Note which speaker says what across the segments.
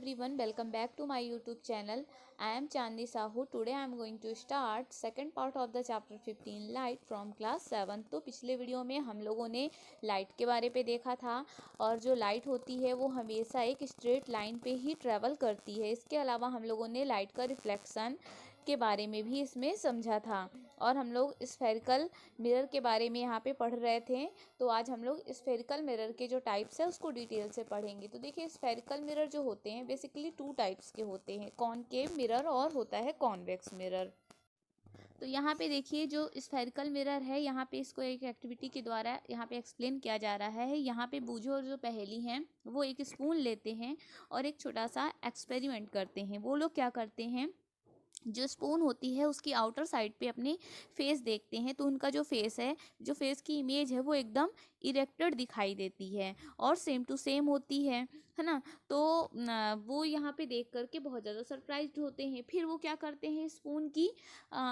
Speaker 1: everyone, welcome back to my YouTube channel. I am Chandni Sahu. Today I am going to start second part of the chapter 15 light from class 7. तो पिछले video में हम लोगों ने light के बारे पे देखा था और जो लाइट होती है वो हमेशा एक स्ट्रेट लाइन पे ही ट्रेवल करती है। इसके अलावा हम लोगों ने लाइट का रिफ्लेक्शन के बारे में भी इसमें समझा था और हम लोग स्फेरिकल मिरर के बारे में यहाँ पे पढ़ रहे थे। तो आज हम लोग स्फेरिकल मिरर के जो टाइप्स है उसको डिटेल से पढ़ेंगे। तो देखिए स्फेरिकल मिरर जो होते हैं बेसिकली टू टाइप्स के होते हैं, कॉनकेव मिरर और होता है कॉन्वेक्स मिरर। तो यहाँ पे देखिए जो स्फेरिकल मिरर है यहाँ पे इसको एक एक्टिविटी के द्वारा यहाँ पे एक्सप्लेन किया जा रहा है। यहाँ पे बूझो और जो पहेली हैं वो एक स्पून लेते हैं और एक छोटा सा एक्सपेरिमेंट करते हैं। वो लोग क्या करते हैं, जो स्पून होती है उसकी आउटर साइड पे अपने फेस देखते हैं तो उनका जो फेस है, जो फेस की इमेज है वो एकदम इरेक्टेड दिखाई देती है और सेम टू सेम होती है ना। तो वो यहाँ पे देख करके बहुत ज़्यादा सरप्राइज्ड होते हैं। फिर वो क्या करते हैं, स्पून की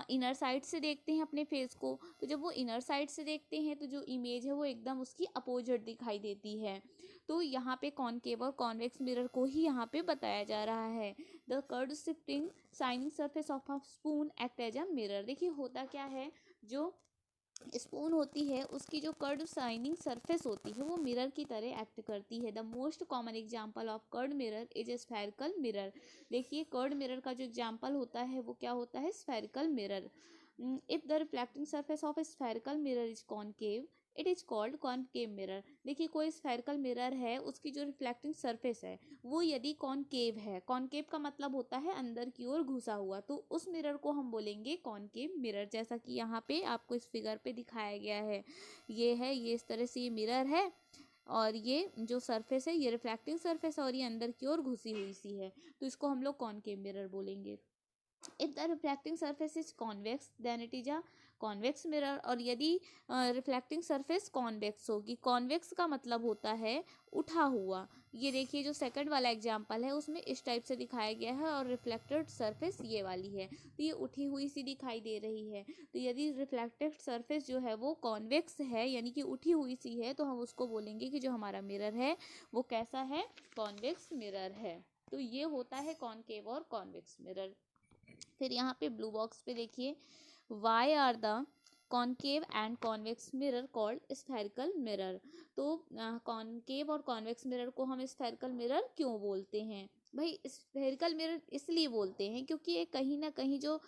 Speaker 1: इनर साइड से देखते हैं अपने फेस को। तो जब वो इनर साइड से देखते हैं तो जो इमेज है वो एकदम उसकी अपोजिट दिखाई देती है। तो यहाँ पे कॉनकेव और कॉन्वेक्स मिरर को ही यहाँ पे बताया जा रहा है। The curve shifting shining surface of a spoon act as a mirror. देखिए होता क्या है, जो स्पून होती है उसकी जो कर्ड शाइनिंग सरफेस होती है वो मिरर की तरह एक्ट करती है। The most common example of curved mirror is a spherical mirror. देखिए कर्ड मिरर का जो एग्जांपल होता है वो क्या होता है, spherical mirror. If the reflecting surface of a spherical mirror is concave it is called concave mirror. देखिए कोई स्फेरिकल मिरर है उसकी जो रिफ्लेक्टिंग सरफेस है वो यदि कॉनकेव है, कॉनकेव का मतलब होता है अंदर की ओर घुसा हुआ, तो उस मिरर को हम बोलेंगे कॉनकेव मिरर। जैसा कि यहाँ पे आपको इस फिगर पे दिखाया गया है, ये इस तरह से ये मिरर है और ये जो सरफेस है ये रिफ्लेक्टिंग सरफेस और ये अंदर की ओर घुसी हुई सी है, तो इसको हम लोग कॉनकेव मिरर बोलेंगे। If the reflecting surface is convex then it is a convex mirror. और यदि रिफ्लेक्टिंग सरफेस कॉन्वेक्स होगी, कॉन्वेक्स का मतलब होता है उठा हुआ। ये देखिए जो सेकंड वाला एग्जांपल है उसमें इस टाइप से दिखाया गया है और रिफ्लेक्टेड सरफेस ये वाली है, तो ये उठी हुई सी दिखाई दे रही है। तो यदि रिफ्लेक्टेड सरफेस जो है वो कॉन्वेक्स है यानी कि उठी हुई सी है तो हम उसको बोलेंगे कि जो हमारा मिरर है वो कैसा है, कॉन्वेक्स मिरर है। तो ये होता है कॉनकेव और कॉन्वेक्स मिरर। फिर यहाँ पे ब्लू बॉक्स पे देखिए, why are the concave and convex mirror called spherical mirror. तो कॉनकेव और कॉन्वेक्स मिरर को हम स्फेरिकल मिरर क्यों बोलते हैं भाई, स्फेरिकल मिरर इसलिए बोलते हैं क्योंकि ये कहीं ना कहीं जो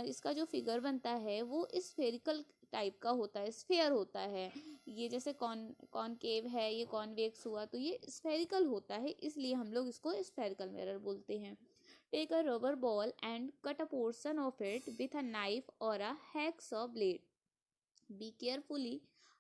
Speaker 1: इसका जो फिगर बनता है वो स्फेरिकल टाइप का होता है, स्फेयर होता है। ये जैसे कॉनकेव है, ये कॉन्वेक्स हुआ, तो ये स्फेरिकल होता है, इसलिए हम लोग इसको स्फेरिकल मिरर बोलते हैं। Take a rubber ball and cut a portion of it with a knife or a hacksaw blade. Be carefully.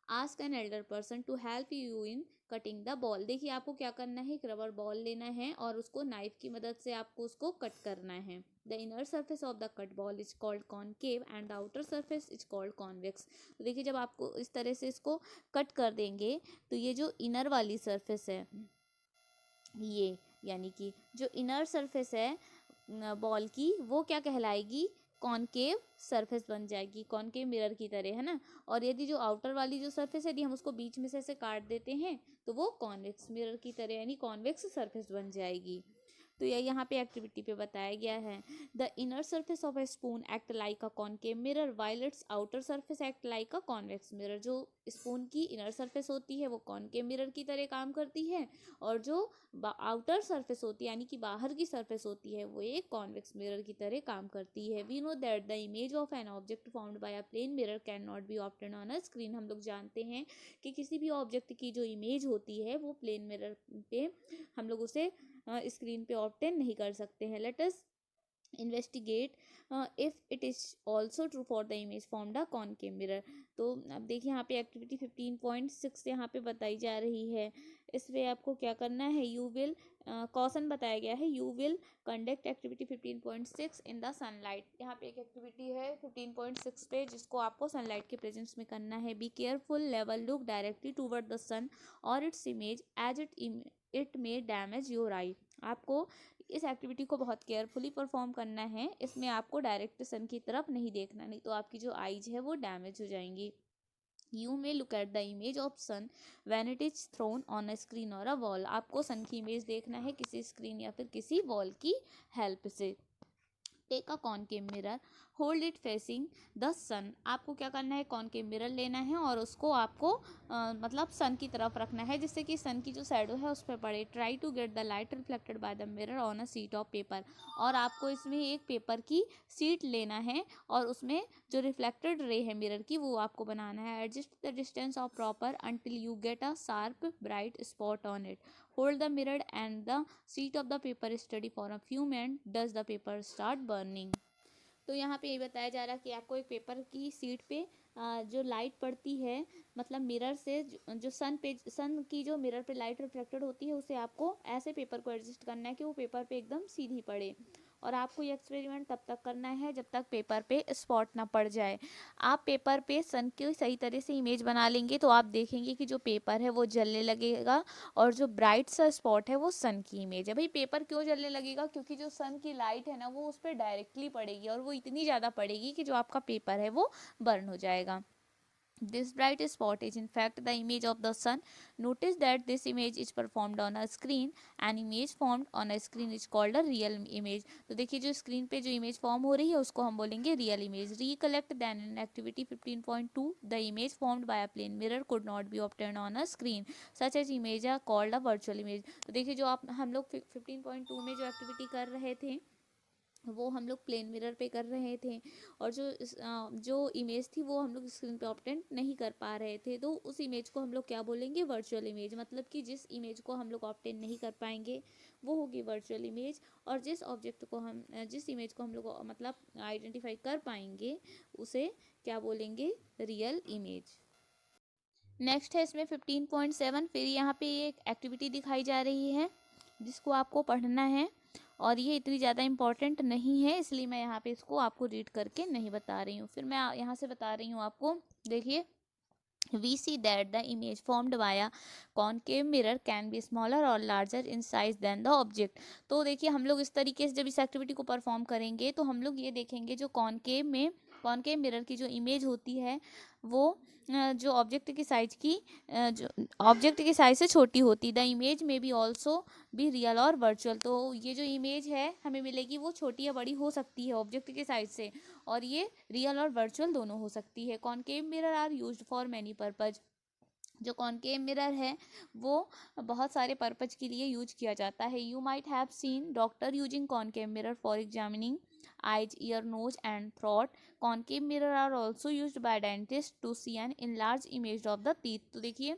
Speaker 1: Ask an elder person to help you in cutting the ball. देखिए आपको क्या करना है, एक rubber ball लेना है और उसको नाइफ की मदद से आपको उसको कट करना है। The inner surface of the cut ball is called concave and the outer surface is called convex. तो देखिए जब आपको इस तरह से इसको कट कर देंगे तो ये जो इनर वाली सरफेस है ये, यानी कि जो इनर सरफेस है बॉल की वो क्या कहलाएगी, कॉनकेव सरफेस बन जाएगी, कॉनकेव मिरर की तरह, है ना। और यदि जो आउटर वाली जो सरफेस है यदि हम उसको बीच में से ऐसे काट देते हैं तो वो कॉन्वेक्स मिरर की तरह यानी कॉन्वेक्स सरफेस बन जाएगी। तो यह यहाँ पे एक्टिविटी पे बताया गया है। The inner surface of A spoon act like a concave mirror while it's outer surface act like a convex mirror. जो स्पून की इनर सरफेस होती है वो कॉनकेव मिरर की तरह काम करती है और जो आउटर सरफेस होती है यानी कि बाहर की सरफेस होती है वो एक कॉन्वेक्स मिरर की तरह काम करती है। We know that the image of an object found by a plane mirror can not be obtain on a screen. हम लोग जानते हैं कि किसी भी ऑब्जेक्ट की जो इमेज होती है वो प्लेन मिरर पे हम लोग उसे स्क्रीन पे ऑब्टेन नहीं कर सकते हैं। Let us investigate if it is also true for the image formed a concave mirror. तो अब देखिए यहाँ पे एक्टिविटी 15.6 यहाँ पे बताई जा रही है। इसमें आपको क्या करना है, यू विल कॉशन बताया गया है, you will conduct activity 15.6 in the sunlight. यहाँ पे एक एक्टिविटी है 15.6 पे जिसको आपको सनलाइट के प्रेजेंस में करना है। Be careful, level look directly toward the sun और its image as it may damage your eye. आपको इस एक्टिविटी को बहुत केयरफुली परफॉर्म करना है, इसमें आपको डायरेक्ट सन की तरफ नहीं देखना, नहीं तो आपकी जो आईज है वो डैमेज हो जाएंगी। You may look at the image of sun when it is thrown on a screen or a wall. आपको सन की इमेज देखना है किसी स्क्रीन या फिर किसी वॉल की हेल्प से। Take a concave mirror, hold it facing the sun. आपको क्या करना है, कॉनकेव मिरर लेना है और उसको आपको मतलब सन की तरफ रखना है जिससे कि सन की जो शैडो है उस पर पड़े। Try to get the light reflected by the mirror on a sheet of paper. और आपको इसमें एक पेपर की शीट लेना है और उसमें जो रिफ्लेक्टेड रे है मिरर की वो आपको बनाना है। Adjust the distance of proper until you get a sharp bright spot on it. Hold the mirror and the sheet of the paper steady for a few minutes. Does the paper start burning? तो यहाँ पे ये बताया जा रहा है कि आपको एक पेपर की शीट पे जो लाइट पड़ती है मतलब मिरर से जो सन की जो मिरर पे लाइट रिफ्लेक्टेड होती है उसे आपको ऐसे पेपर को एडजस्ट करना है कि वो पेपर पे एकदम सीधी पड़े। और आपको ये एक्सपेरिमेंट तब तक करना है जब तक पेपर पे स्पॉट ना पड़ जाए। आप पेपर पे सन की सही तरह से इमेज बना लेंगे तो आप देखेंगे कि जो पेपर है वो जलने लगेगा और जो ब्राइट सा स्पॉट है वो सन की इमेज है। भाई पेपर क्यों जलने लगेगा, क्योंकि जो सन की लाइट है ना वो उस पर डायरेक्टली पड़ेगी और वो इतनी ज़्यादा पड़ेगी कि जो आपका पेपर है वो बर्न हो जाएगा। This bright spot is in fact the image of the sun. Notice that this image is performed on a screen. An image formed on a screen is called a real image. तो देखिए जो screen पे जो image form हो रही है उसको हम बोलेंगे real image. Recollect then in activity 15.2 the image formed by a plane mirror could not be obtained on a screen. Such as image are called a virtual image. तो देखिए जो आप हम लोग 15.2 में जो एक्टिविटी कर रहे थे वो हम लोग प्लेन मिरर पे कर रहे थे और जो इमेज थी वो हम लोग स्क्रीन पे ऑब्टेन नहीं कर पा रहे थे। तो उस इमेज को हम लोग क्या बोलेंगे, वर्चुअल इमेज। मतलब कि जिस इमेज को हम लोग ऑब्टेन नहीं कर पाएंगे वो होगी वर्चुअल इमेज और जिस इमेज को हम लोग मतलब आइडेंटिफाई कर पाएंगे उसे क्या बोलेंगे, रियल इमेज। नेक्स्ट है इसमें 15.7। फिर यहाँ पे एक एक्टिविटी दिखाई जा रही है जिसको आपको पढ़ना है और ये इतनी ज़्यादा इम्पॉर्टेंट नहीं है इसलिए मैं यहाँ पे इसको आपको रीड करके नहीं बता रही हूँ। फिर मैं यहाँ से बता रही हूँ आपको। देखिए, we see that the image formed by a concave mirror can be smaller or larger in size than the object। तो देखिए हम लोग इस तरीके से जब इस एक्टिविटी को परफॉर्म करेंगे तो हम लोग ये देखेंगे जो कॉनकेव मिरर की जो इमेज होती है वो जो ऑब्जेक्ट की साइज से छोटी होती। द इमेज में बी ऑल्सो बी रियल और वर्चुअल। तो ये जो इमेज है हमें मिलेगी वो छोटी या बड़ी हो सकती है ऑब्जेक्ट के साइज से और ये रियल और वर्चुअल दोनों हो सकती है। Concave mirror are used for many purpose. जो कॉनकेव मिरर है वो बहुत सारे पर्पज के लिए यूज किया जाता है। You might have seen doctor using concave mirror for examining eyes, ear, nose and throat. Concave mirror are also used by dentists to see an enlarged image of the teeth। तो देखिए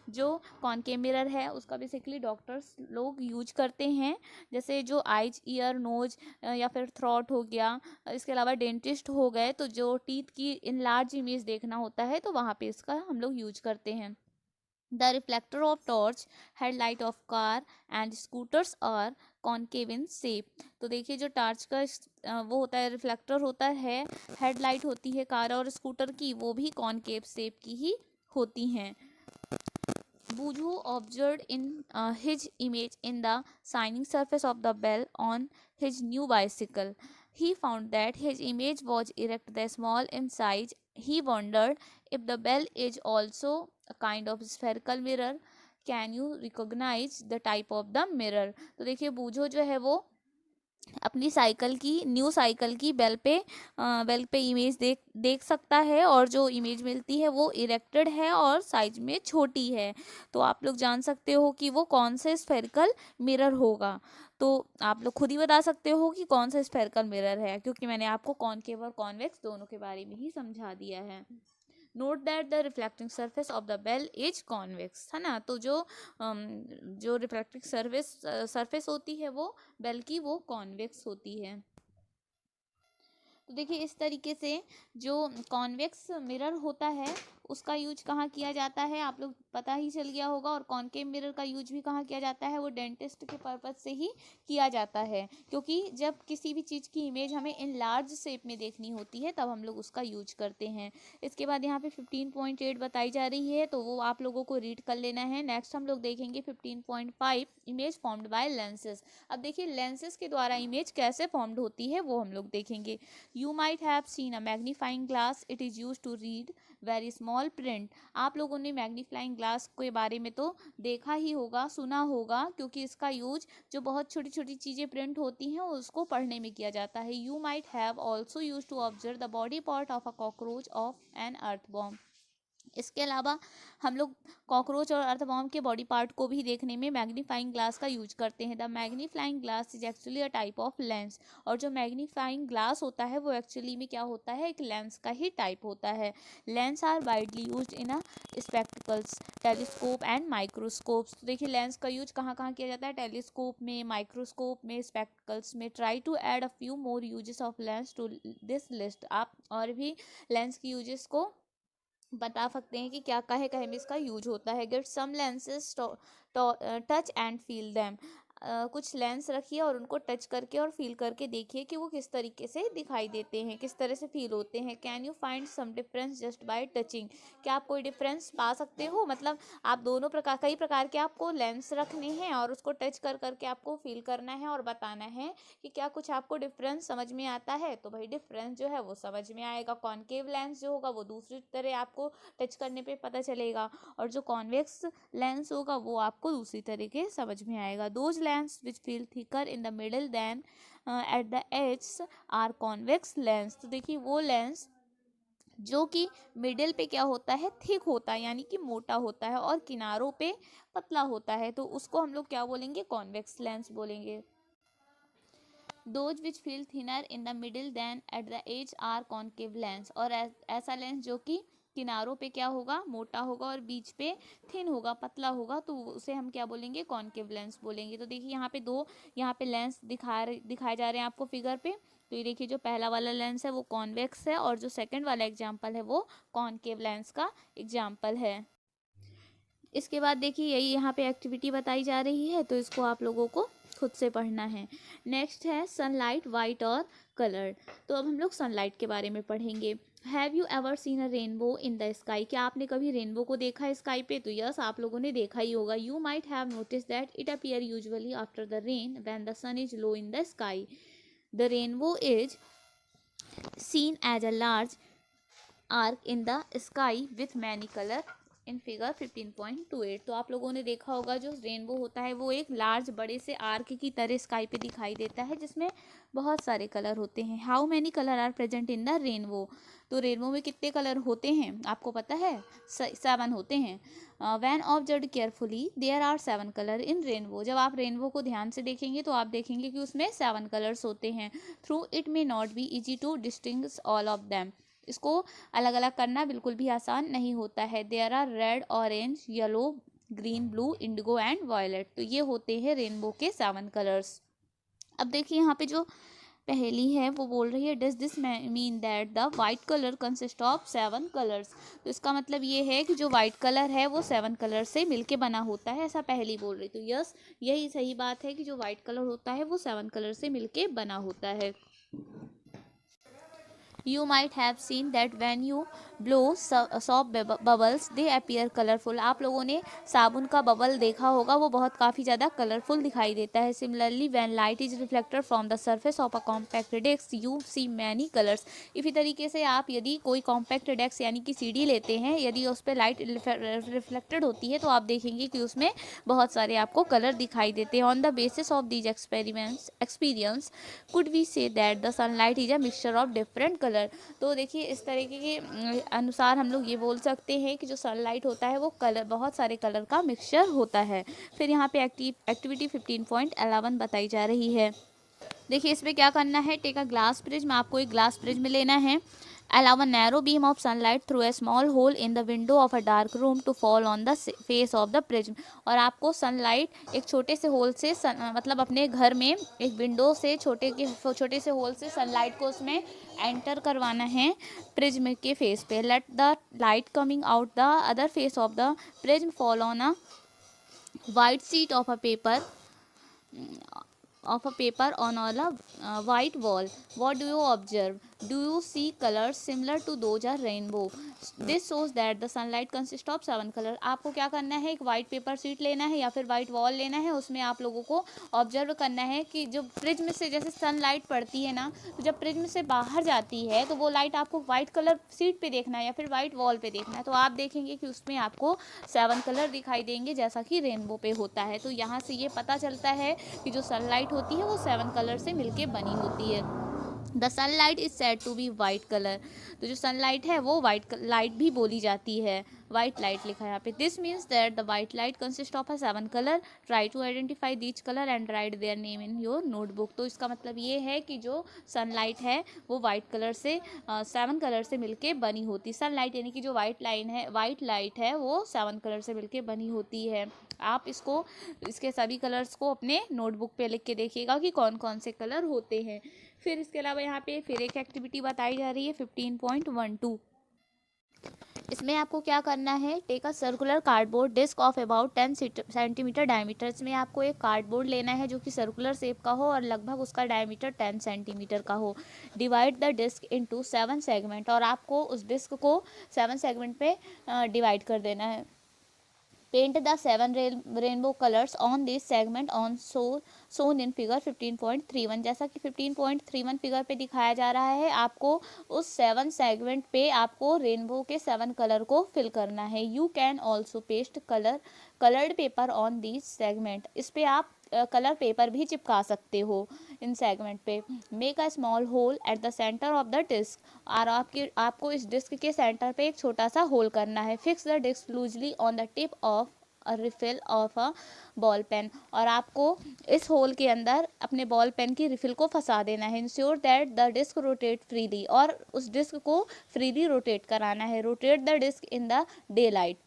Speaker 1: जो concave mirror है उसका basically doctors लोग use करते हैं, जैसे जो आइज, ईयर, नोज या फिर थ्रॉट हो गया, इसके अलावा डेंटिस्ट हो गए, तो जो टीथ की इनलार्ज इमेज देखना होता है तो वहाँ पे इसका हम लोग यूज करते हैं। The reflector of torch, headlight of car and scooters are concave in shape। तो देखिए जो टॉर्च का वो होता है, रिफ्लेक्टर होता है, हेडलाइट होती है कार और स्कूटर की, वो भी कॉनकेव शेप की ही होती हैं। Buju observed in his image in the shining surface of the bell on his new bicycle. He found that his image was erect, the small in size. He wondered if the bell is also a kind of spherical mirror. Can you recognize the type of the mirror? तो देखिए बूझो जो है वो अपनी new cycle की bell पे image देख सकता है और जो इमेज मिलती है वो इरेक्टेड है और साइज में छोटी है। तो आप लोग जान सकते हो कि वो कौन से स्फेरिकल मिरर होगा। तो आप लोग खुद ही बता सकते हो कि कौन सा स्फेरिकल मिरर है क्योंकि मैंने आपको कॉनकेव और कॉन्वेक्स दोनों के बारे में ही समझा दिया है। Note that the reflecting surface of the bell is convex, है ना। तो जो रिफ्लेक्टिंग सरफेस होती है वो बेल की वो कॉन्वेक्स होती है। तो देखिए इस तरीके से जो कॉन्वेक्स मिरर होता है उसका यूज कहाँ किया जाता है आप लोग पता ही चल गया होगा। और कॉनकेव मिरर का यूज भी कहाँ किया जाता है, वो डेंटिस्ट के पर्पज से ही किया जाता है क्योंकि जब किसी भी चीज़ की इमेज हमें इन लार्ज शेप में देखनी होती है तब हम लोग उसका यूज करते हैं। इसके बाद यहाँ पे 15.8 बताई जा रही है तो वो आप लोगों को रीड कर लेना है। नेक्स्ट हम लोग देखेंगे 15.5 इमेज फॉर्म्ड बाय लेंसेज। अब देखिए लेंसेज के द्वारा इमेज कैसे फॉर्म्ड होती है वो हम लोग देखेंगे। You might have seen a magnifying glass. It is used to read very small print. आप लोगों ने मैग्नीफाइंग ग्लास के बारे में तो देखा ही होगा, सुना होगा, क्योंकि इसका यूज जो बहुत छोटी छोटी चीज़ें प्रिंट होती हैं उसको पढ़ने में किया जाता है। You might have also use to observe the body part of a cockroach of an earthworm. इसके अलावा हम लोग कॉकरोच और अर्थवॉर्म के बॉडी पार्ट को भी देखने में मैग्नीफाइंग ग्लास का यूज करते हैं। The magnifying glass is actually a type of lens. और जो मैग्नीफाइंग ग्लास होता है वो एक्चुअली में क्या होता है, एक लेंस का ही टाइप होता है। Lens are widely use in a spectacles, telescope and microscopes. तो देखिए लेंस का यूज कहाँ कहाँ किया जाता है, टेलीस्कोप में, माइक्रोस्कोप में, स्पेक्टिकल्स में। Try to add a few more uses of lens to this list. आप और भी लेंस की यूजेस को बता सकते हैं कि क्या कहे में इसका यूज होता है। Get some lenses touch and feel them. कुछ लेंस रखिए और उनको टच करके और फील करके देखिए कि वो किस तरीके से दिखाई देते हैं, किस तरह से फील होते हैं। Can you find some difference just by touching. क्या आप कोई डिफरेंस पा सकते हो, मतलब आप दोनों प्रकार, कई प्रकार के आपको लेंस रखने हैं और उसको टच कर करके आपको फील करना है और बताना है कि क्या कुछ आपको डिफरेंस समझ में आता है। तो भाई डिफरेंस जो है वो समझ में आएगा। कॉनकेव लेंस जो होगा वो दूसरी तरह आपको टच करने पे पता चलेगा, और जो कॉन्वेक्स लेंस होगा वो आपको दूसरी तरीके समझ में आएगा। Those lens which feel thicker in the middle than at the edges are convex lens. तो देखिए वो लेंस जो कि मिडिल पे क्या होता है, थिक होता है, यानी कि मोटा होता है, और किनारों पे पतला होता है, तो उसको हम लोग क्या बोलेंगे, कॉन्वेक्स लेंस बोलेंगे। Those which feel thinner in the middle than at the edge are concave lens. और ऐसा लेंस जो कि किनारों पे क्या होगा, मोटा होगा, और बीच पे थिन होगा, पतला होगा, तो उसे हम क्या बोलेंगे, कॉन्केव लेंस बोलेंगे। तो देखिए यहाँ पे लेंस दिखाए जा रहे हैं आपको फिगर पे। तो ये देखिए जो पहला वाला लेंस है वो कॉन्वेक्स है, और जो सेकंड वाला एग्जाम्पल है वो कॉन्केव लेंस का एग्जाम्पल है। इसके बाद देखिए यही यहाँ पे एक्टिविटी बताई जा रही है, तो इसको आप लोगों को खुद से पढ़ना है। नेक्स्ट है सनलाइट, वाइट और कलर। तो अब हम लोग सनलाइट के बारे में पढ़ेंगे। Have you ever seen a rainbow in the sky. क्या आपने कभी रेनबो को देखा है स्काई पे? तो यस, आप लोगों ने देखा ही होगा। You might have notice that it appear usually after the rain when the sun is low in the sky. The rainbow is seen as a large arc in the sky with many color in figure 15.28। तो आप लोगों ने देखा होगा जो rainbow होता है वो एक लार्ज बड़े से आर्क की तरह स्काई पे दिखाई देता है, जिसमें बहुत सारे कलर होते हैं। How many colour are present in the rainbow. तो रेनबो में कितने कलर होते हैं आपको पता है? 7 होते हैं। When observe carefully there are 7 colour in rainbow. जब आप रेनबो को ध्यान से देखेंगे तो आप देखेंगे कि उसमें 7 कलर्स होते हैं। Through it may not be easy to distinguish all of them. इसको अलग अलग करना बिल्कुल भी आसान नहीं होता है। There are red, orange, yellow, green, blue, indigo and violet. तो ये होते हैं रेनबो के 7 कलर्स। अब देखिए यहाँ पे जो पहली है वो बोल रही है does this mean that the white colour consist of 7 colours. तो इसका मतलब ये है कि जो वाइट कलर है वो 7 कलर से मिलके बना होता है, ऐसा पहली बोल रही। तो यस, यही सही बात है कि जो वाइट कलर होता है वो 7 कलर से मिलके बना होता है। You might have seen that when you blow soap bubbles they appear colorful। आप लोगों ने साबुन का बबल देखा होगा, वो बहुत काफ़ी ज़्यादा कलरफुल दिखाई देता है। Similarly when light is reflected from the surface of a compact disc you see many colors। इसी तरीके से आप यदि कोई कॉम्पैक्ट डिस्क यानी कि सीडी लेते हैं, यदि उस पर लाइट रिफ्लेक्टेड होती है तो आप देखेंगे कि उसमें बहुत सारे आपको कलर दिखाई देते हैं। On the basis of these experience could we say that the sunlight is a mixture of different colour. तो देखिए इस तरीके के अनुसार हम लोग ये बोल सकते हैं कि जो सनलाइट होता है वो कलर, बहुत सारे कलर का मिक्सचर होता है। फिर यहाँ पे एक्टिविटी 15.11 बताई जा रही है। देखिए इसमें क्या करना है, टेक अ ग्लास प्रिज्म। आपको एक ग्लास प्रिज्म लेना है। Allow a narrow beam of sunlight through a small hole in the window of a dark room to fall on the face of the prism। और आपको sunlight एक छोटे से whole से मतलब अपने घर में एक विंडो से छोटे से होल से सनलाइट को उसमें एंटर करवाना है प्रिज्म के फेस पे। Let the light coming out the other face of the prism fall on a white sheet of a paper on a white wall। What do you observe? Do you see colours similar to those are rainbow? This shows that the sunlight consist of 7 colour. आपको क्या करना है, एक white paper sheet लेना है या फिर white wall लेना है, उसमें आप लोगों को ऑब्जर्व करना है कि जो प्रिज्म से जैसे सनलाइट पड़ती है ना, तो जब प्रिज्म से बाहर जाती है तो वो लाइट आपको वाइट कलर शीट पे देखना है या फिर वाइट वॉल पे देखना है, तो आप देखेंगे कि उसमें आपको 7 कलर दिखाई देंगे जैसा कि रेनबो पे होता है। तो यहाँ से ये पता चलता है कि जो सनलाइट होती है वो 7 कलर से मिलके बनी होती है। The sunlight is said to be white colour. तो जो सनलाइट है वो वाइट लाइट भी बोली जाती है, वाइट लाइट लिखा है यहाँ पे। This means that the white light consist of a 7 colour. Try to identify which colour and write their name in your notebook. तो इसका मतलब ये है कि जो सनलाइट है वो वाइट कलर से 7 कलर से मिलके बनी होती है। सनलाइट यानी कि जो वाइट लाइट है वो 7 कलर से मिलके बनी होती है। आप इसके सभी कलर्स को अपने नोटबुक पे लिख के देखिएगा कि कौन कौन से कलर होते हैं। फिर इसके अलावा यहाँ पे फिर एक एक्टिविटी बताई जा रही है 15.12। इसमें आपको क्या करना है, take a circular cardboard disc of about 10 centimetre diameter. इसमें आपको एक कार्डबोर्ड लेना है जो कि सर्कुलर शेप का हो और लगभग उसका डायमीटर 10 सेंटीमीटर का हो। Divide the disc into 7 segment, और आपको उस डिस्क को 7 सेगमेंट पे डिवाइड कर देना है। Paint the 7 rainbow colours on this segment on shown in figure 15.31। जैसा कि 15.31 फिगर पे दिखाया जा रहा है, आपको उस 7 सेगमेंट पे आपको रेनबो के 7 कलर को फिल करना है। You can also paste coloured paper on this segment. इस पे आप कलर पेपर भी चिपका सकते हो इन सेगमेंट पे। Make a small hole at the centre of the disc, और आपको इस डिस्क के सेंटर पे एक छोटा सा होल करना है। Fix the disc loosely on the tip of a refill of a ball pen, और आपको इस होल के अंदर अपने बॉल पेन की रिफिल को फंसा देना है। Ensure that the disc rotate freely, और उस डिस्क को फ्रीली रोटेट कराना है। Rotate the disc in the daylight,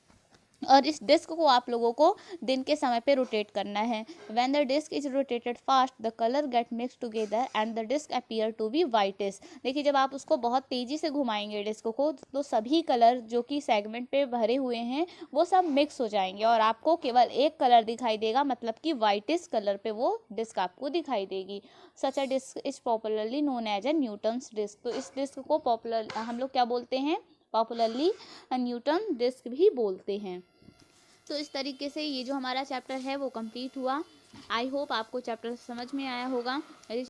Speaker 1: और इस डिस्क को आप लोगों को दिन के समय पे रोटेट करना है। When the disc is rotated fast the colour get mix together and the disc appear to be whitish. देखिए, जब आप उसको बहुत तेजी से घुमाएंगे डिस्क को, तो सभी कलर जो कि सेगमेंट पे भरे हुए हैं वो सब मिक्स हो जाएंगे और आपको केवल एक कलर दिखाई देगा, मतलब कि वाइटिश कलर पे वो डिस्क आपको दिखाई देगी। Such a disc is popularly known as a Newton's disc. तो इस डिस्क को पॉपुलर हम लोग क्या बोलते हैं, पॉपुलरली न्यूटन डिस्क भी बोलते हैं। तो इस तरीके से ये जो हमारा चैप्टर है वो कंप्लीट हुआ। आई होप आपको चैप्टर समझ में आया होगा।